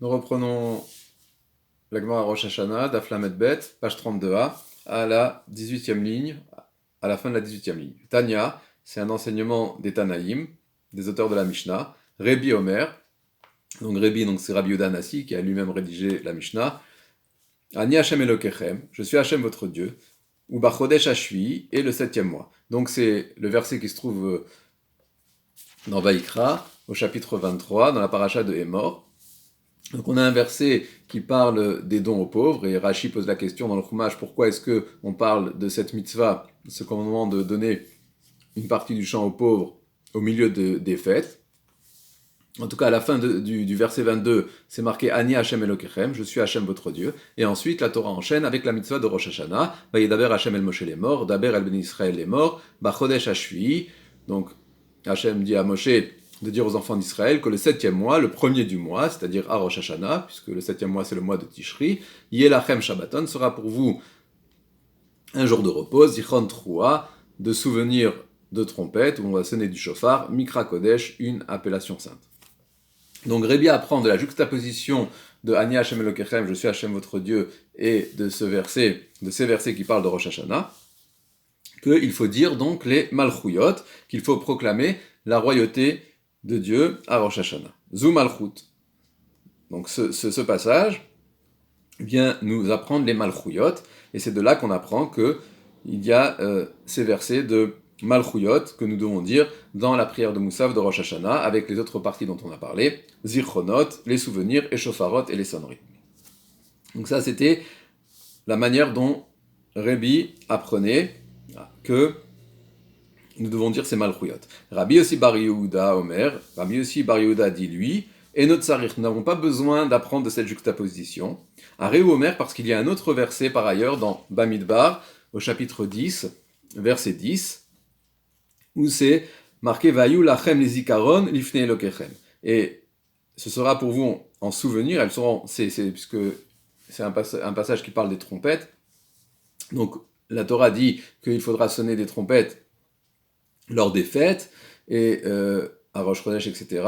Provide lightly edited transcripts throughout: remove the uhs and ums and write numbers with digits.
Nous reprenons la Gemara Rosh Hashanah, Daf Lamed Bet, page 32a, à la 18e ligne, à la fin de la 18e ligne. Tanya, c'est un enseignement des Tanaïm, des auteurs de la Mishnah. Rebi Omer, donc Rebi, donc c'est Rabbi Yehuda Nasi, qui a lui-même rédigé la Mishnah. Ani Hashem Elokechem, je suis Hashem votre Dieu. Ou Bachodesh Hashui, et le 7e mois. Donc c'est le verset qui se trouve dans Vaïkra, au chapitre 23, dans la paracha de Hémor. Donc on a un verset qui parle des dons aux pauvres, et Rashi pose la question dans le Chumash, pourquoi est-ce qu'on parle de cette mitzvah, ce commandement de donner une partie du champ aux pauvres au milieu des fêtes. En tout cas, à la fin du verset 22, c'est marqué « Ani Hashem Elokechem », je suis Hashem votre Dieu. Et ensuite, la Torah enchaîne avec la mitzvah de Rosh Hashanah, « Vayedaber Hashem el Moshe les morts, Daber el Ben Israël les morts, Bachodesh Hashui ». Donc, Hashem dit à Moshe de dire aux enfants d'Israël que le 7e mois, le premier du mois, c'est-à-dire à Rosh Hashanah, puisque le 7e mois c'est le mois de Tishri, Yelachem Shabbaton sera pour vous un jour de repos, Zichron Troua, de souvenir de trompette, où on va sonner du shofar, Mikra Kodesh, une appellation sainte. Donc Rébi apprend de la juxtaposition de Ani Hashem Elokechem, je suis Hashem votre Dieu, et de ces versets qui parlent de Rosh Hashanah, qu'il faut dire donc les Malchuyot, qu'il faut proclamer la royauté de Dieu à Rosh Hashanah. Zou Malchut. Donc ce passage vient nous apprendre les Malchuyot, et c'est de là qu'on apprend qu'il y a ces versets de Malchuyot que nous devons dire dans la prière de Moussaf de Rosh Hashanah, avec les autres parties dont on a parlé, Zichronot, les souvenirs, et Shofarot, et les sonneries. Donc ça, c'était la manière dont Rébi apprenait que nous devons dire ces Malchuyot. Rabbi Yossi Bar Yehuda Omer, Rabbi Yossi Bar Yehuda dit lui, et notre Sarich, nous n'avons pas besoin d'apprendre de cette juxtaposition. À Réhu Omer, parce qu'il y a un autre verset par ailleurs dans Bamidbar, au chapitre 10, verset 10, où c'est marqué Vayu lachem les zikaron lifne elokechem. Et ce sera pour vous en souvenir, elles seront, puisque c'est un passage qui parle des trompettes. Donc la Torah dit qu'il faudra sonner des trompettes lors des fêtes, et à Rosh Chodesh, etc.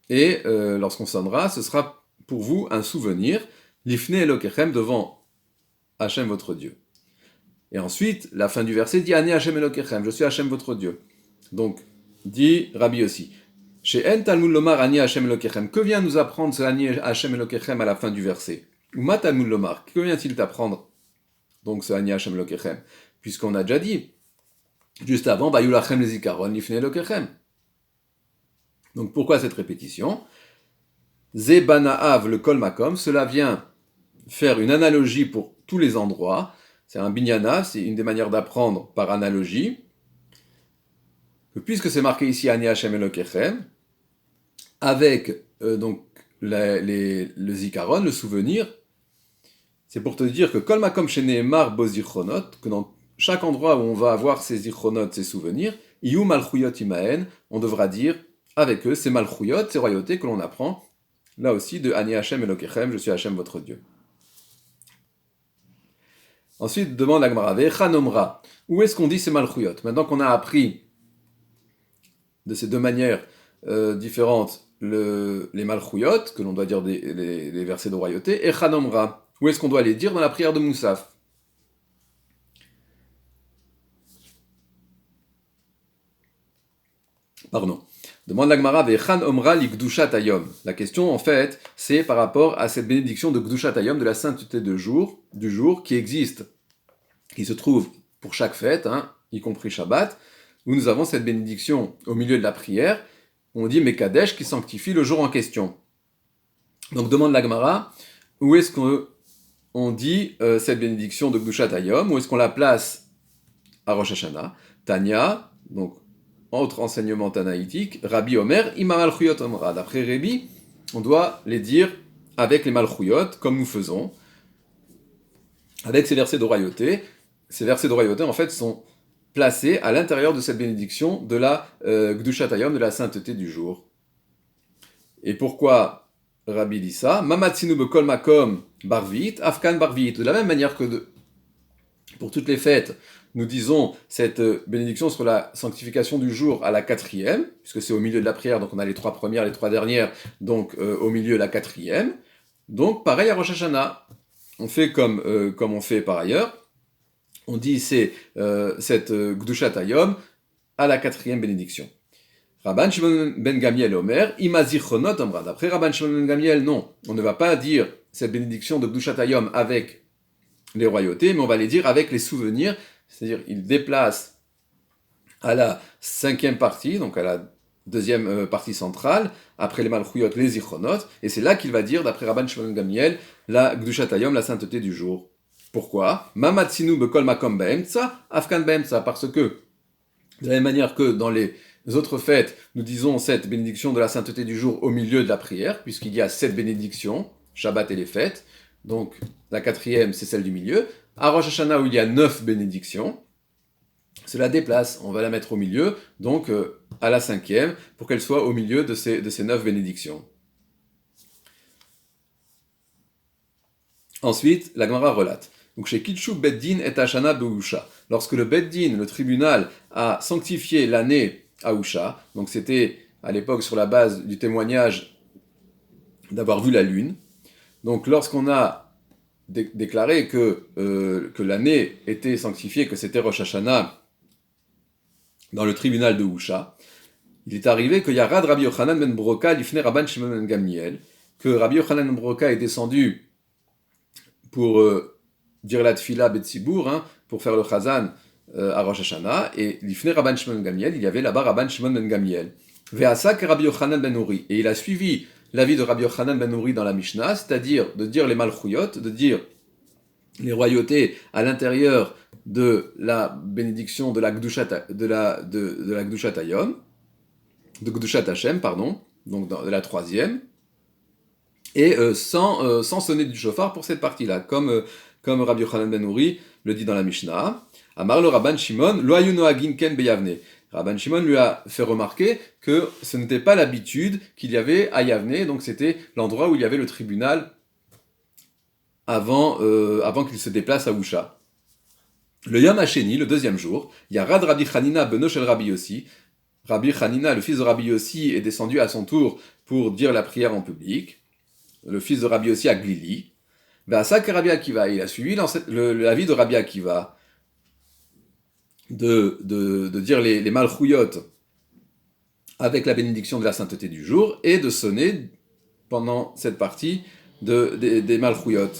Et lorsqu'on sonnera, ce sera pour vous un souvenir, l'ifne elokechem, devant Hachem votre Dieu. Et ensuite, la fin du verset dit Ani Hachem elokechem, je suis Hachem votre Dieu. Donc, dit Rabbi Yossi, chez En Talmud Lomar Ani Hachem elokechem, que vient nous apprendre ce Ani Hachem elokechem à la fin du verset? Ou Ma Talmud Lomar, que vient-il t'apprendre donc ce Ani Hachem elokechem? Puisqu'on a déjà dit, juste avant, Vayu lachem les zikaron lifne elokechem. Donc pourquoi cette répétition? Ze banaav le kol makom, cela vient faire une analogie pour tous les endroits. C'est un binyana, c'est une des manières d'apprendre par analogie. Que puisque c'est marqué ici Ani Hashem Elokechem, avec donc le zikaron, le souvenir, c'est pour te dire que kol makom sheneemar bo zichronot, que dans chaque endroit où on va avoir ces zichronot, ces souvenirs, iyu malchuyot imaen, on devra dire avec eux ces malchuyot, ces royautés que l'on apprend, là aussi de Ani Hashem Elokechem, je suis Hashem votre Dieu. Ensuite, demande la Gemara, Vechanomra, où est-ce qu'on dit ces malchuyot? Maintenant qu'on a appris de ces deux manières différentes les malchuyot, que l'on doit dire les versets de royauté, et Chanomra, où est-ce qu'on doit les dire dans la prière de Moussaf? Pardon. Demande la Gemara, Vechan Omra li Gdushat Hayom. La question, en fait, c'est par rapport à cette bénédiction de Gdushat Hayom, de la sainteté du jour, qui existe, qui se trouve pour chaque fête, y compris Shabbat, où nous avons cette bénédiction au milieu de la prière, on dit Mekadesh, qui sanctifie le jour en question. Donc demande la Gemara, où est-ce qu'on dit cette bénédiction de Gdushat Hayom, où est-ce qu'on la place à Rosh Hashanah? Tanya, donc autre enseignement tanaïtique, Rabbi Omer, Ima Malchuyot Omra. D'après Rabbi, on doit les dire avec les Malchuyot, comme nous faisons, avec ces versets de royauté. Ces versets de royauté, en fait, sont placés à l'intérieur de cette bénédiction de la Gdushat Hayom, de la sainteté du jour. Et pourquoi Rabbi dit ça? Mamatsinu bekol makom barvit, afkan barvit. De la même manière que pour toutes les fêtes, nous disons cette bénédiction sur la sanctification du jour à la 4e, puisque c'est au milieu de la prière, donc on a les 3 premières, les 3 dernières, donc au milieu la 4e. Donc, pareil à Rosh Hashanah. On fait comme on fait par ailleurs. On dit c'est cette Gdushat Hayom à la quatrième bénédiction. Rabban Shimon ben Gamiel Omer, Imazichonot Omra. D'après Rabban Shimon ben Gamiel, non. On ne va pas dire cette bénédiction de Gdushat Hayom avec les royautés, mais on va les dire avec les souvenirs. C'est-à-dire, il déplace à la cinquième partie, donc à la deuxième partie centrale, après les Malchuyot, les Zichronot, et c'est là qu'il va dire, d'après Rabban Shimon ben Gamiel, la Gdushat Hayom, la sainteté du jour. Pourquoi Mamatsinu bekol makom baemtsa, afkan baemtsa, parce que, de la même manière que dans les autres fêtes, nous disons cette bénédiction de la sainteté du jour au milieu de la prière, puisqu'il y a 7 bénédictions, Shabbat et les fêtes, donc la quatrième c'est celle du milieu. À Rosh Hashanah où il y a 9 bénédictions, cela déplace, on va la mettre au milieu, donc à la cinquième, pour qu'elle soit au milieu de ces 9 bénédictions. Ensuite, la Gemara relate. Donc chez Kitshu Beddin et Hashana Beusha. Lorsque le Beddin, le tribunal, a sanctifié l'année à Usha, donc c'était à l'époque sur la base du témoignage d'avoir vu la lune. Donc lorsqu'on a déclaré que l'année était sanctifiée, que c'était Rosh Hashanah dans le tribunal de Usha, il est arrivé que Yarad Rabbi Yochanan ben Broka l'ifne Rabban Shimon ben Gamliel, que Rabbi Yochanan ben Broka est descendu pour dire la tfila betzibour, pour faire le chazan à Rosh Hashanah, et l'ifne Rabban Shimon ben Gamliel, il y avait là-bas Rabban Shimon ben Gamliel. Ve'asak Rabbi Yochanan ben Uri, et il a suivi l'avis de Rabbi Yochanan ben Uri dans la Mishnah, c'est-à-dire de dire les malchuyot, de dire les royautés à l'intérieur de la bénédiction de la Gdushat, de la Gdushat Hayom, de Gdushat Hashem, pardon, donc de la troisième, et sans sonner du shofar pour cette partie-là, comme Rabbi Yochanan ben Uri le dit dans la Mishnah. Amar le Rabban Shimon, lo hayu noagin ken beyavne. Rabban Shimon lui a fait remarquer que ce n'était pas l'habitude qu'il y avait à Yavne, donc c'était l'endroit où il y avait le tribunal avant qu'il se déplace à Usha. Le Yom HaSheni, le deuxième jour, Yarad Rabbi Chanina beno shel Rabbi Yossi. Rabbi Chanina, le fils de Rabbi Yossi, est descendu à son tour pour dire la prière en public. Le fils de Rabbi Yossi à Glili. Ve'asak Rabbi Akiva, il a suivi l'avis de Rabbi Akiva de dire les malchuyot avec la bénédiction de la sainteté du jour et de sonner pendant cette partie des malchuyot.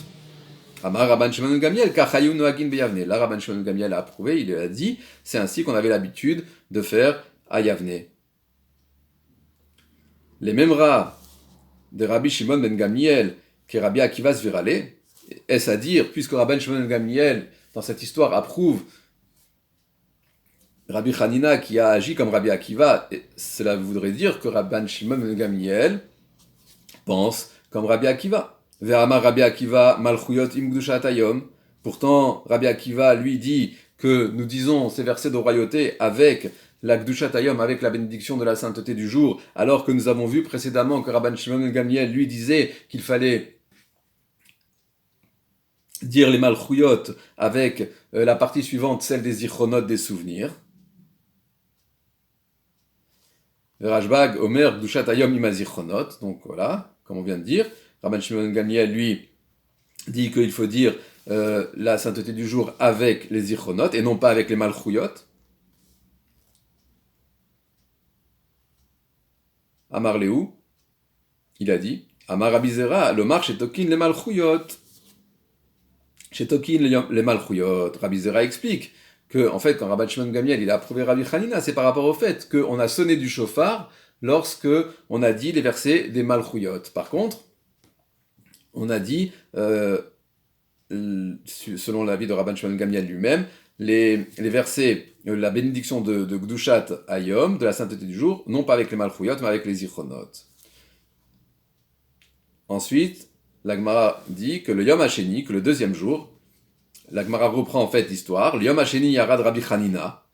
Amar Rabban Shimon ben Gamiel, kachayu noagin beyavne. Là, Rabban Shimon ben Gamiel a approuvé, il a dit, c'est ainsi qu'on avait l'habitude de faire à Yavne. Les mêmes rats de Rabbi Shimon ben Gamiel que Rabbi Akiva Svirale, est-ce à dire, puisque Rabban Shimon ben Gamiel, dans cette histoire, approuve Rabbi Chanina qui a agi comme Rabbi Akiva, cela voudrait dire que Rabban Shimon ben Gamiel pense comme Rabbi Akiva. Ve'amar Rabbi Akiva malchuyot im gdushat hayom. Pourtant, Rabbi Akiva lui dit que nous disons ces versets de royauté avec la gdushat hayom, avec la bénédiction de la sainteté du jour, alors que nous avons vu précédemment que Rabban Shimon ben Gamiel lui disait qu'il fallait dire les malchuyot avec la partie suivante, celle des zichronot, des souvenirs. Rashbag, Omer, Gdushat Hayom Imazichronot, donc voilà, comme on vient de dire. Rabban Shimon ben Gamiel, lui, dit qu'il faut dire la sainteté du jour avec les zichronot et non pas avec les malchuyot. Amar Lehu, il a dit, Amar Abizera, le marche chez Tokin les malchuyot. Chez Tokin les malchuyot. Rabizera explique que, en fait, quand Rabban Shimon ben Gamiel il a approuvé Rabbi Chanina, c'est par rapport au fait qu'on a sonné du shofar lorsque on a dit les versets des malchuyot. Par contre, on a dit, selon l'avis de Rabban Shimon ben Gamiel lui-même, les versets, la bénédiction de Gdushat Hayom, de la sainteté du jour, non pas avec les malchuyot, mais avec les zichronot. Ensuite, la Gemara dit que le Yom HaSheni, que le deuxième jour, la Gemara reprend en fait l'histoire, le Yom HaSheni Yarad Rabbi Chanina.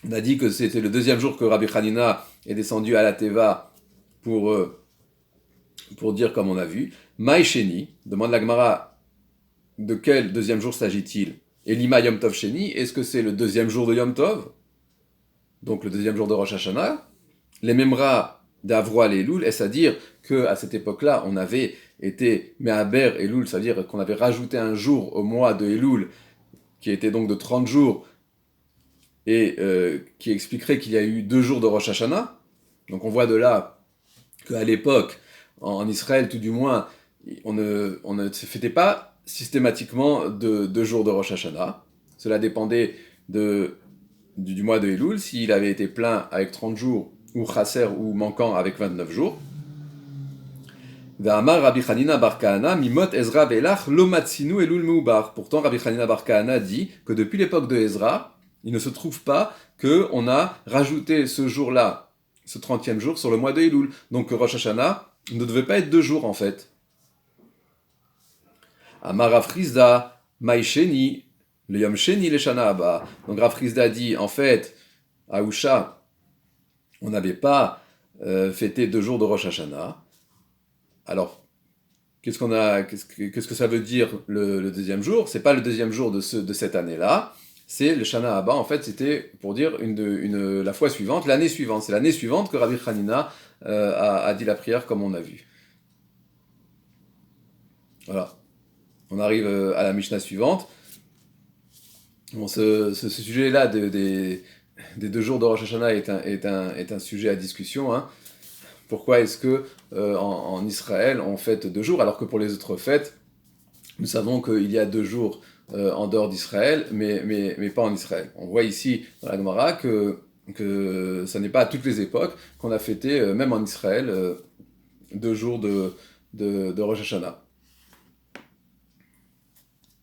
On a dit que c'était le deuxième jour que Rabbi Chanina est descendu à la Teva pour dire comme on a vu. Maï Sheni, demande la Gemara, de quel deuxième jour s'agit-il? Elima Yom Tov Sheni, est-ce que c'est le deuxième jour de Yom Tov? Donc le deuxième jour de Rosh Hashanah. Les Memra d'Avroa Leilul, est-ce à dire qu'à cette époque-là, on avait été Me'aber Elul, c'est-à-dire qu'on avait rajouté un jour au mois de Elul, qui était donc de 30 jours, et qui expliquerait qu'il y a eu 2 jours de Rosh Hashanah. Donc on voit de là qu'à l'époque, en Israël tout du moins, on ne fêtait pas systématiquement de 2 jours de Rosh Hashanah. Cela dépendait du mois de Elul, s'il avait été plein avec 30 jours, ou chasser, ou manquant avec 29 jours. V'amar Rabbi Hanina bar Kahana, mimot Ezra velach lo matzinu Elul meubar. Pourtant, Rabbi Hanina bar Kahana dit que depuis l'époque de Ezra, il ne se trouve pas qu'on a rajouté ce jour-là, ce 30e jour, sur le mois de Elul. Donc Rosh Hashanah ne devait pas être 2 jours en fait. Amar Rav Chizda, Maïsheni, le Yom Sheni le Shana Abba. Donc Rav Chizda dit, en fait, à Usha, on n'avait pas fêté 2 jours de Rosh Hashanah. Alors, qu'est-ce que ça veut dire le deuxième jour? C'est pas le deuxième jour de cette année-là, c'est le Shana Abba. En fait, c'était pour dire la fois suivante, l'année suivante. C'est l'année suivante que Rabbi Hanina a dit la prière comme on a vu. Voilà. On arrive à la Mishnah suivante. Bon, ce sujet-là des 2 jours de Rosh Hashanah est un sujet à discussion. Hein. Pourquoi est-ce que en Israël on fête 2 jours alors que pour les autres fêtes, nous savons qu'il y a 2 jours en dehors d'Israël, mais pas en Israël. On voit ici dans la Gemara que ça n'est pas à toutes les époques qu'on a fêté, même en Israël, 2 jours de Rosh Hashanah.